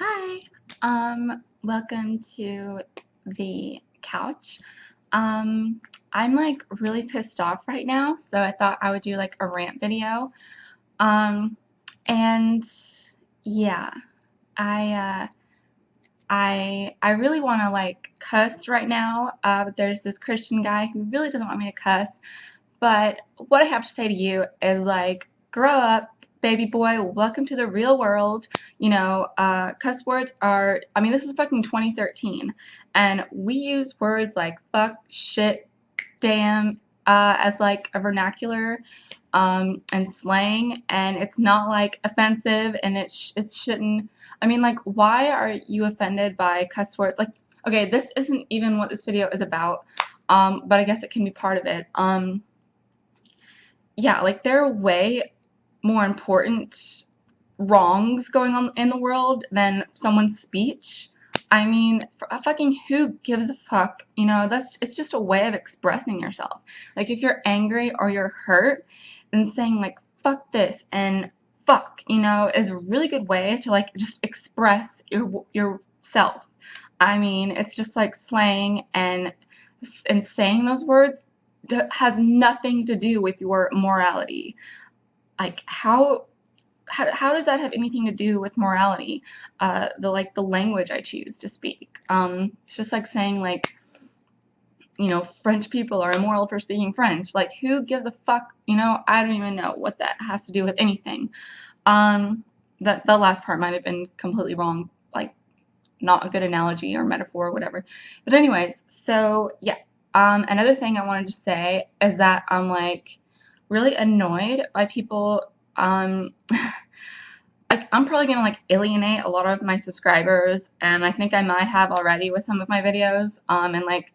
Hi, welcome to the couch. I'm like really pissed off right now, so I thought I would do like a rant video. Um, and yeah, I I really want to like cuss right now. But there's this Christian guy who really doesn't want me to cuss. But what I have to say to you is like, grow up, baby boy. Welcome to the real world. Cuss words are, I mean, this is fucking 2013. And we use words like fuck, shit, damn, as like a vernacular and slang. And it's not like offensive and it shouldn't. I mean, like, why are you offended by cuss words? Like, okay, this isn't even what this video is about. But I guess it can be part of it. Yeah, like there are way more important wrongs going on in the world than someone's speech. I mean, for a fucking who gives a fuck? It's just a way of expressing yourself. Like if you're angry or you're hurt, then saying like fuck this and fuck, is a really good way to like just express yourself. I mean, it's just like slang and saying those words has nothing to do with your morality. Like how does that have anything to do with morality? The language I choose to speak. It's just like saying like French people are immoral for speaking French. Like who gives a fuck? I don't even know what that has to do with anything. That the last part might have been completely wrong. Like not a good analogy or metaphor or whatever. But anyways, so yeah. Another thing I wanted to say is that I'm like really annoyed by people. Like I'm probably gonna like alienate a lot of my subscribers, and I think I might have already with some of my videos. And like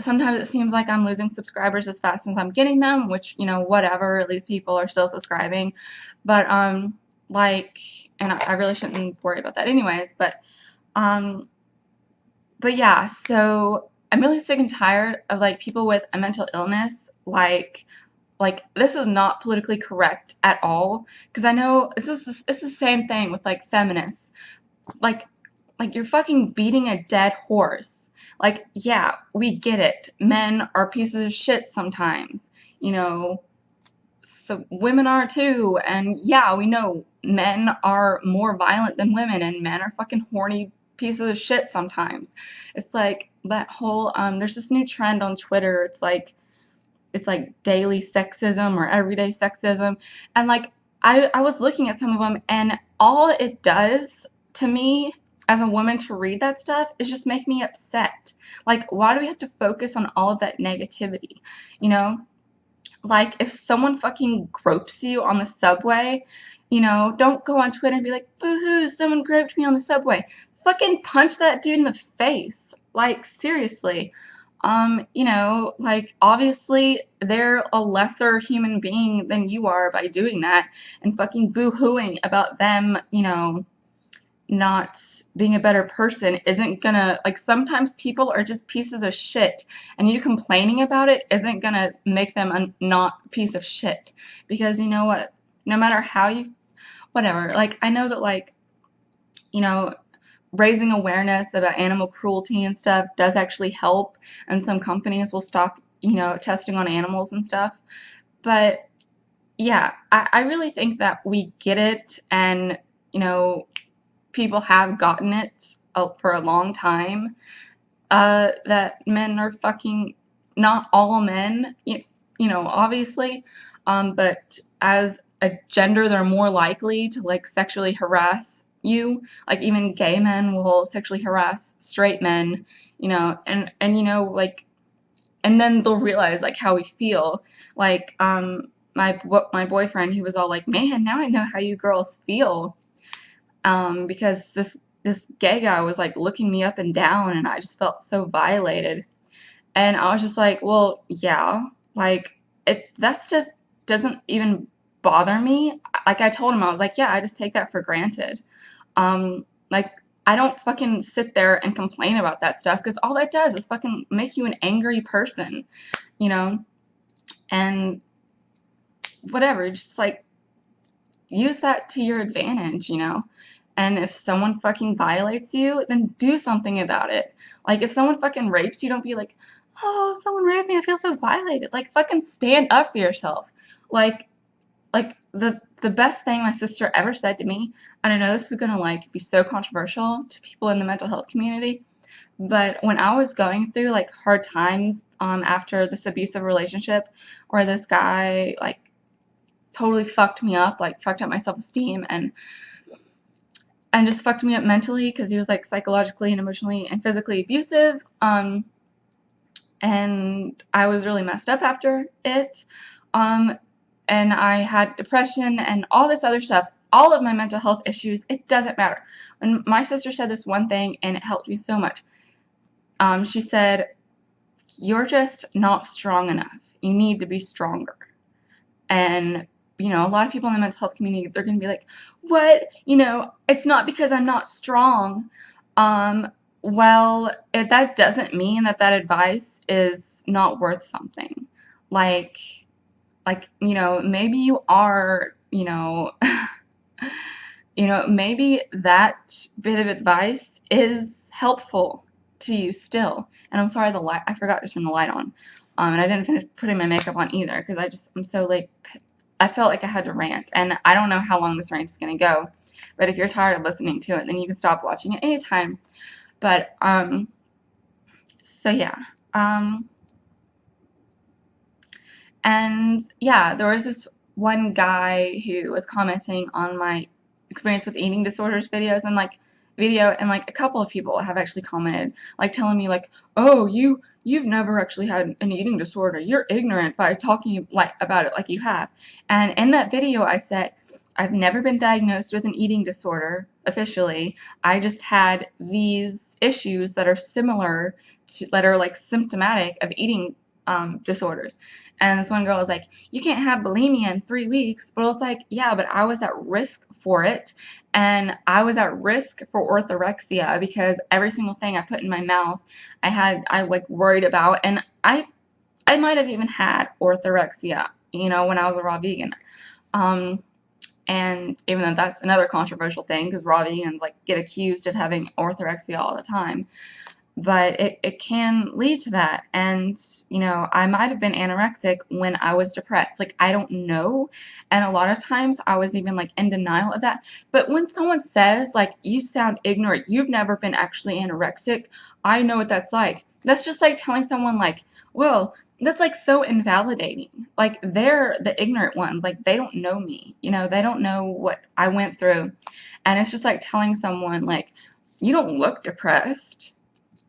sometimes it seems like I'm losing subscribers as fast as I'm getting them, which whatever. At least people are still subscribing, but like, and I really shouldn't worry about that anyways. Um, but yeah, so I'm really sick and tired of like people with a mental illness, like this is not politically correct at all because I know it's the same thing with like feminists. Like like you're fucking beating a dead horse. Like yeah, we get it. Men are pieces of shit sometimes. You know, so women are too, and yeah, we know men are more violent than women and men are fucking horny pieces of shit sometimes. It's like that whole there's this new trend on Twitter. It's like daily sexism or everyday sexism, and like I was looking at some of them, and all it does to me as a woman to read that stuff is just make me upset. Like why do we have to focus on all of that negativity? you know like if someone fucking gropes you on the subway, don't go on Twitter and be like, boo-hoo, someone groped me on the subway. Fucking punch that dude in the face. Like seriously. Like obviously they're a lesser human being than you are by doing that, and fucking boo-hooing about them, not being a better person isn't gonna, like, sometimes people are just pieces of shit, and you complaining about it isn't gonna make them a not piece of shit. Because you know what, no matter how you, whatever, like I know that like you know raising awareness about animal cruelty and stuff does actually help, and some companies will stop testing on animals and stuff. But yeah, I really think that we get it, and people have gotten it for a long time, that men are fucking, not all men, obviously, but as a gender, they're more likely to like sexually harass you. Like even gay men will sexually harass straight men, and like, and then they'll realize like how we feel. Like my boyfriend, he was all like, man, now I know how you girls feel, because this gay guy was like looking me up and down, and I just felt so violated. And I was just like, well, yeah, like that stuff doesn't even bother me. Like I told him, I was like, yeah, I just take that for granted. Like I don't fucking sit there and complain about that stuff because all that does is fucking make you an angry person, you know? And whatever, just like use that to your advantage. And if someone fucking violates you, then do something about it. Like, if someone fucking rapes you, don't be like, oh, someone raped me, I feel so violated. Like, fucking stand up for yourself. Like, the best thing my sister ever said to me, and I know this is gonna, like, be so controversial to people in the mental health community, but when I was going through, like, hard times, after this abusive relationship where this guy, like, totally fucked me up, like, fucked up my self-esteem and just fucked me up mentally because he was, like, psychologically and emotionally and physically abusive, and I was really messed up after it, and I had depression and all this other stuff, all of my mental health issues, it doesn't matter. And my sister said this one thing, and it helped me so much. She said, "You're just not strong enough. You need to be stronger." And, you know, a lot of people in the mental health community, they're going to be like, what? You know, it's not because I'm not strong. Well, that doesn't mean that that advice is not worth something. Like, you know, maybe you are, you know, maybe that bit of advice is helpful to you still. And I'm sorry, I forgot to turn the light on. And I didn't finish putting my makeup on either because I'm so late. I felt like I had to rant, and I don't know how long this rant is going to go. But if you're tired of listening to it, then you can stop watching at any time. But, so yeah. And yeah, there was this one guy who was commenting on my experience with eating disorders videos and like a couple of people have actually commented, like telling me like, oh, you've never actually had an eating disorder, you're ignorant by talking like about it like you have. And in that video I said, I've never been diagnosed with an eating disorder officially. I just had these issues that are similar to, that are like symptomatic of eating disorders. And this one girl was like, you can't have bulimia in 3 weeks. But I was like, yeah, but I was at risk for it. And I was at risk for orthorexia because every single thing I put in my mouth, I like worried about. And I might have even had orthorexia, you know, when I was a raw vegan. And even though that's another controversial thing because raw vegans like get accused of having orthorexia all the time. But it can lead to that. And, you know, I might have been anorexic when I was depressed. Like, I don't know. And a lot of times I was even like in denial of that. But when someone says, like, you sound ignorant, you've never been actually anorexic, I know what that's like. That's just like telling someone, like, well, that's like so invalidating. Like, they're the ignorant ones. Like, they don't know me. You know, they don't know what I went through. And it's just like telling someone, like, you don't look depressed.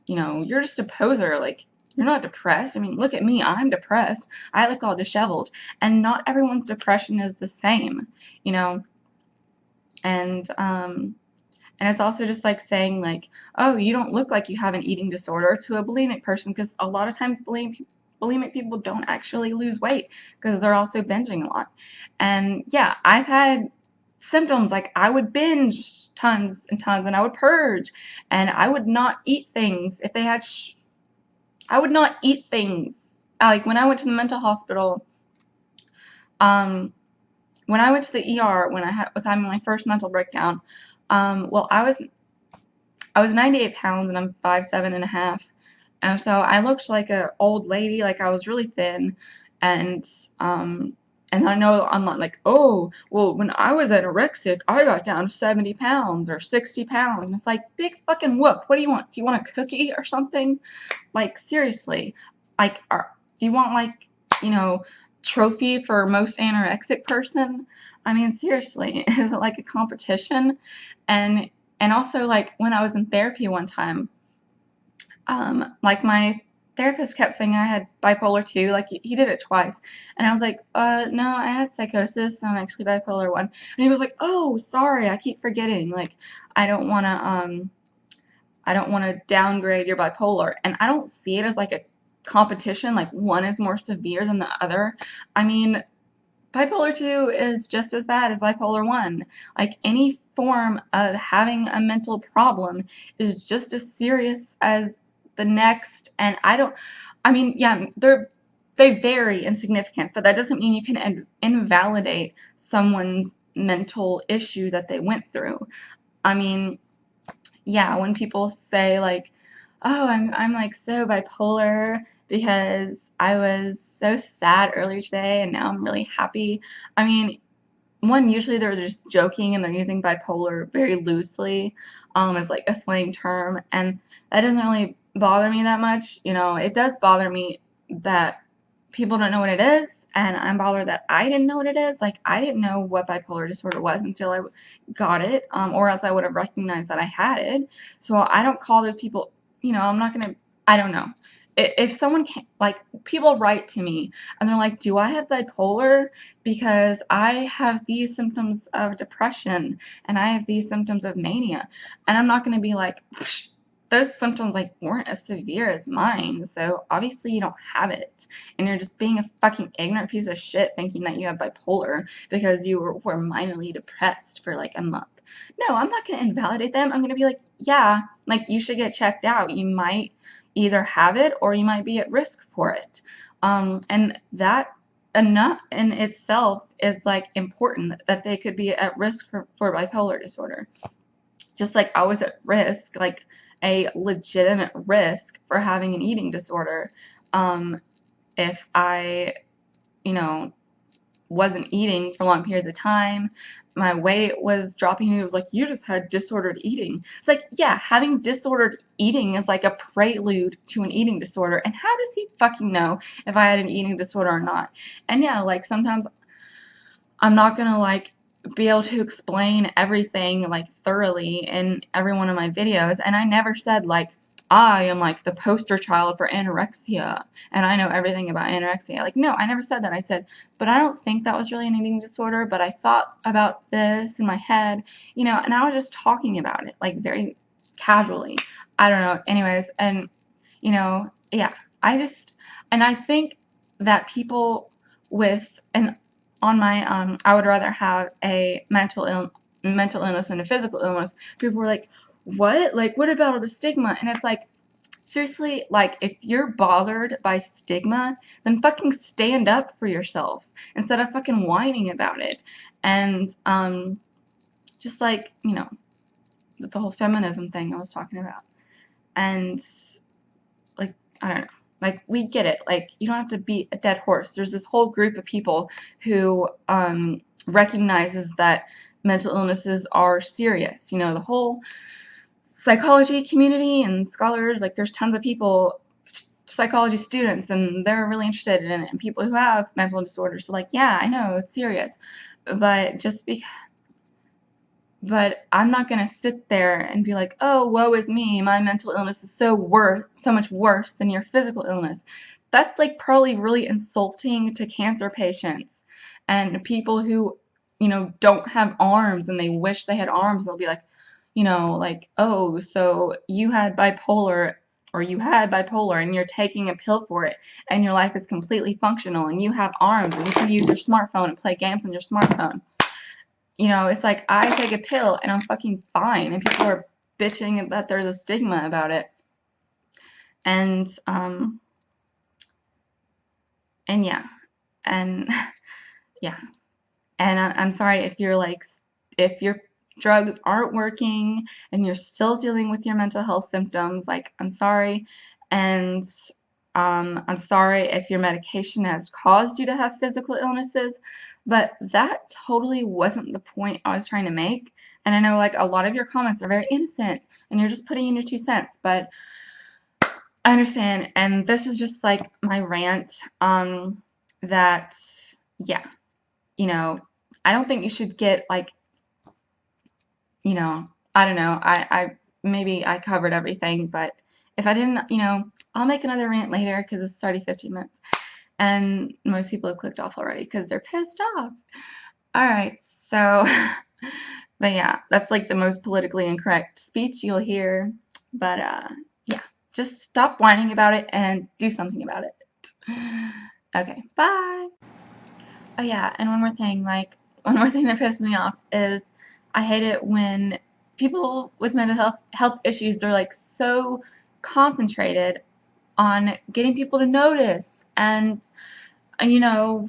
You know, you're just a poser. Like, you're not depressed. I mean, look at me. I'm depressed. I look all disheveled. And not everyone's depression is the same, you know? And, and it's also just like saying, like, oh, you don't look like you have an eating disorder to a bulimic person because a lot of times bulimic people don't actually lose weight because they're also binging a lot. And yeah, I've had symptoms like I would binge tons and tons and I would purge and I would not eat things if they had I would not eat things. Like when I went to the mental hospital, when I went to the ER when I was having my first mental breakdown, well, I was 98 pounds and I'm 5'7" and a half. And so I looked like an old lady, like I was really thin. And and I know I'm not like, oh, well, when I was anorexic, I got down 70 pounds or 60 pounds. And it's like, big fucking whoop. What do you want? Do you want a cookie or something? Like, seriously. Like, do you want, like, you know, trophy for most anorexic person? I mean, seriously, is it like a competition? And and also, like, when I was in therapy one time, like, my therapist kept saying I had bipolar 2, like, he did it twice, and I was like, no, I had psychosis, so I'm actually bipolar 1." And he was like, "Oh, sorry, I keep forgetting, like, I don't wanna downgrade your bipolar," and I don't see it as, like, a competition, like, one is more severe than the other. I mean, bipolar 2 is just as bad as bipolar 1. Like, any form of having a mental problem is just as serious as the next, and I mean, yeah, they vary in significance, but that doesn't mean you can invalidate someone's mental issue that they went through. I mean, yeah, when people say like, "Oh, I'm like so bipolar because I was so sad earlier today and now I'm really happy." I mean, one, usually they're just joking and they're using bipolar very loosely, as like a slang term, and that doesn't really bother me that much. You know, it does bother me that people don't know what it is, and I'm bothered that I didn't know what it is. Like, I didn't know what bipolar disorder was until I got it, or else I would have recognized that I had it. So I don't call those people, you know, I'm not gonna, I don't know. If someone can, like, people write to me and they're like, do I have bipolar? Because I have these symptoms of depression and I have these symptoms of mania. And I'm not going to be like, those symptoms like weren't as severe as mine, so obviously you don't have it. And you're just being a fucking ignorant piece of shit thinking that you have bipolar because you were minorly depressed for like a month. No, I'm not going to invalidate them. I'm going to be like, yeah, like you should get checked out. You might either have it or you might be at risk for it. And that enough in itself is like important that they could be at risk for bipolar disorder. Just like I was at risk, like a legitimate risk for having an eating disorder, if I, you know, wasn't eating for long periods of time. My weight was dropping, and it was like, you just had disordered eating. It's like, yeah, having disordered eating is like a prelude to an eating disorder. And how does he fucking know if I had an eating disorder or not? And yeah, like sometimes I'm not gonna like be able to explain everything like thoroughly in every one of my videos. And I never said like I am like the poster child for anorexia and I know everything about anorexia. Like, no, I never said that. I said, but I don't think that was really an eating disorder, but I thought about this in my head, you know, and I was just talking about it like very casually. I don't know. Anyways, and you know, yeah, I just, and I think that people with an on my I would rather have a mental illness than a physical illness. People were like, what? Like, what about all the stigma? And it's like, seriously, like, if you're bothered by stigma, then fucking stand up for yourself instead of fucking whining about it. And just like, you know, the whole feminism thing I was talking about. And like, I don't know. Like, we get it. Like, you don't have to beat a dead horse. There's this whole group of people who recognizes that mental illnesses are serious. You know, the whole psychology community and scholars, like, there's tons of people, psychology students, and they're really interested in it, and people who have mental disorders. So, like, yeah, I know, it's serious. But just because but I'm not gonna sit there and be like, oh, woe is me, my mental illness is so much worse than your physical illness. That's like probably really insulting to cancer patients and people who, you know, don't have arms and they wish they had arms. They'll be like, you know, like, oh, so you had bipolar or you had bipolar and you're taking a pill for it and your life is completely functional and you have arms and you can use your smartphone and play games on your smartphone. You know, it's like I take a pill and I'm fucking fine, and people are bitching that there's a stigma about it. And and yeah, and yeah, and I'm sorry if you're like if your drugs aren't working and you're still dealing with your mental health symptoms. Like, I'm sorry, and I'm sorry if your medication has caused you to have physical illnesses, but that totally wasn't the point I was trying to make. And I know like a lot of your comments are very innocent and you're just putting in your 2 cents, but I understand. And this is just like my rant, that, yeah, you know, I don't think you should get like, you know, I don't know. I maybe I covered everything, but if I didn't, you know, I'll make another rant later because it's already 15 minutes. And most people have clicked off already because they're pissed off. All right, so, but yeah, that's like the most politically incorrect speech you'll hear. But yeah, just stop whining about it and do something about it. Okay, bye. Oh yeah, and one more thing, like one more thing that pisses me off is I hate it when people with mental health issues, they're like so concentrated on getting people to notice and you know,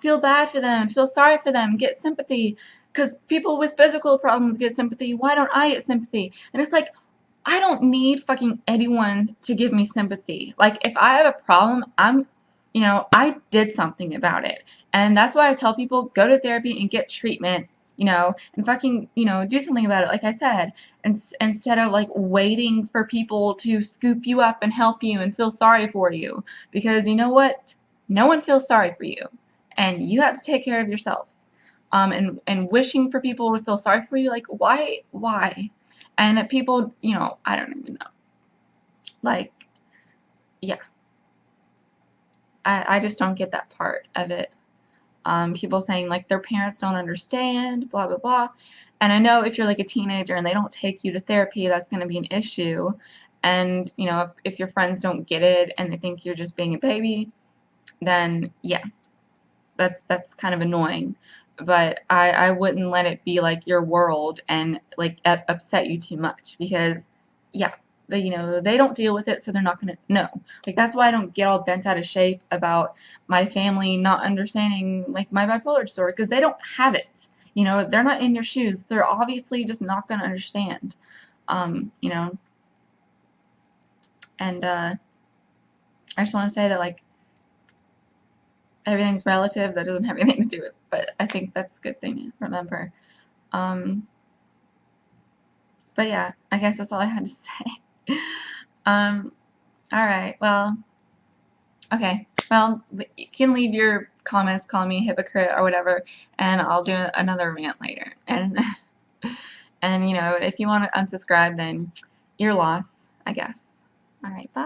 feel bad for them, feel sorry for them, get sympathy. because people with physical problems get sympathy. Why don't I get sympathy? And it's like, I don't need fucking anyone to give me sympathy. Like, if I have a problem, I did something about it. And that's why I tell people, go to therapy and get treatment, and fucking, do something about it, like I said. And instead of, like, waiting for people to scoop you up and help you and feel sorry for you. Because you know what? No one feels sorry for you. And you have to take care of yourself. And wishing for people to feel sorry for you, like, why? And that people, I don't even know. Like, yeah, I just don't get that part of it. People saying, like, their parents don't understand, blah, blah, blah. And I know if you're, like, a teenager and they don't take you to therapy, that's going to be an issue. And, if your friends don't get it and they think you're just being a baby, then, yeah, that's kind of annoying. But I wouldn't let it be, like, your world and, like, upset you too much, because, yeah, they don't deal with it, so they're not gonna know. Like, that's why I don't get all bent out of shape about my family not understanding, like, my bipolar disorder, because they don't have it. They're not in your shoes. They're obviously just not gonna understand. Um, you know, and I just want to say that, like, everything's relative. That doesn't have anything to do with, but I think that's a good thing to remember. Um, but yeah, I guess that's all I had to say. um, all right. Well, okay. Well, you can leave your comments, call me a hypocrite or whatever, and I'll do another rant later. And and if you want to unsubscribe, then your loss, I guess. All right. Bye.